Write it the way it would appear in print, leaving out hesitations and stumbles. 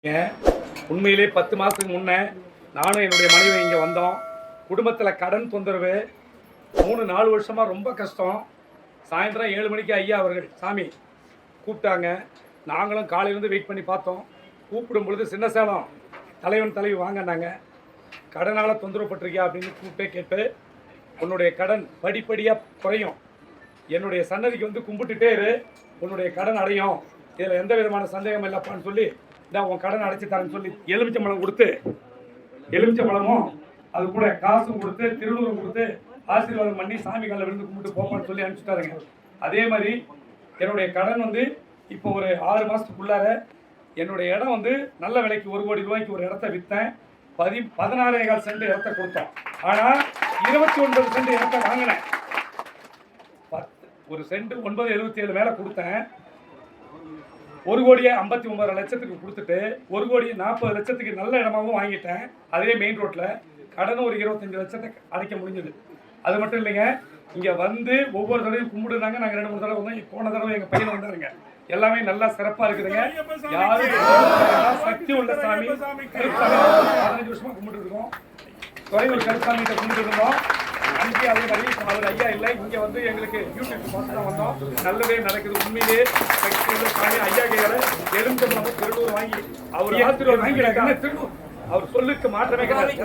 உண்மையிலே 10 மாதத்துக்கு முன்னே நானும் என்னுடைய மனைவி இங்கே வந்தோம். குடும்பத்தில் கடன் தொந்தரவு 3-4 வருஷமாக ரொம்ப கஷ்டம். சாயந்தரம் 7 மணிக்கு ஐயா அவர்கள் சாமி கூப்பிட்டாங்க. நாங்களும் காலையிலேருந்து வெயிட் பண்ணி பார்த்தோம். கூப்பிடும் பொழுது சின்ன சேலம் தலைவன் தலைவி வாங்கினாங்க. கடனால் தொந்தரவுப்பட்டிருக்கியா அப்படின்னு கூப்பிட்டே கேட்டு, உன்னுடைய கடன் படிப்படியாக குறையும், என்னுடைய சன்னதிக்கு வந்து கும்பிட்டுட்டே இரு, உன்னுடைய கடன் அடையும், இதில் எந்த விதமான சந்தேகம் இல்லைப்பான்னு சொல்லி நான் உன் கடன் அடைச்சி தரேன்னு சொல்லி எலுமிச்சம்பழம் கொடுத்து, எலுமிச்சம்பழமும் அது கூட காசும் கொடுத்து திருநூறும் கொடுத்து ஆசீர்வாதம் பண்ணி சாமி காலில் விழுந்து கும்பிட்டு போப்பான்னு சொல்லி அனுப்பிச்சுட்டாருங்க. அதே மாதிரி என்னுடைய கடன் வந்து இப்போ ஒரு 6 மாதத்துக்குள்ளார என்னுடைய இடம் வந்து நல்ல விலைக்கு 1 கோடி ரூபாய்க்கு ஒரு இடத்த விற்றேன். 16.25 சென்ட் இடத்த கொடுத்தோம். ஆனால் 29 சென்ட் இடத்த வாங்கினேன். ஒரு சென்ட் 9.77 மேலே கொடுத்தேன். 1,59,00,000 கொடுத்துட்டு 1,40,00,000 நல்ல இடமாகவும் வாங்கிட்டேன். அதே மெயின் ரோட்டில் கடனும் ஒரு 25 லட்சத்தை அடைக்க முடிஞ்சது. அது மட்டும் இல்லைங்க, இங்கே வந்து ஒவ்வொரு தடவையும் கும்பிடுறாங்க. நாங்கள் 2-3 தடவை வந்தோம். போன தடவை எங்கள் பையன் வந்தாருங்க. எல்லாமே நல்லா சிறப்பாக இருக்குதுங்க. யாரும் சக்தி உள்ள சாமி 15 வருஷமாக கும்பிட்டு இருக்கோம். குறைவர் கருசாமிகிட்ட கும்பிட்டு இருந்தோம். அன்றைக்கி அதே மாதிரி அவர் ஐயா இல்லை, இங்கே வந்து எங்களுக்கு யூடியூப் பார்த்து தான் வந்தோம். நல்லதே நடக்குது. உண்மையிலே சக்தி உள்ள சாமி ஐயா கையால் எலுமிச்சம்பழம் திருநூறு வாங்கி அவர் ஆசீர்வாதம் வாங்கி அவர் சொல்லுக்கு மாற்றமே கிடையாது.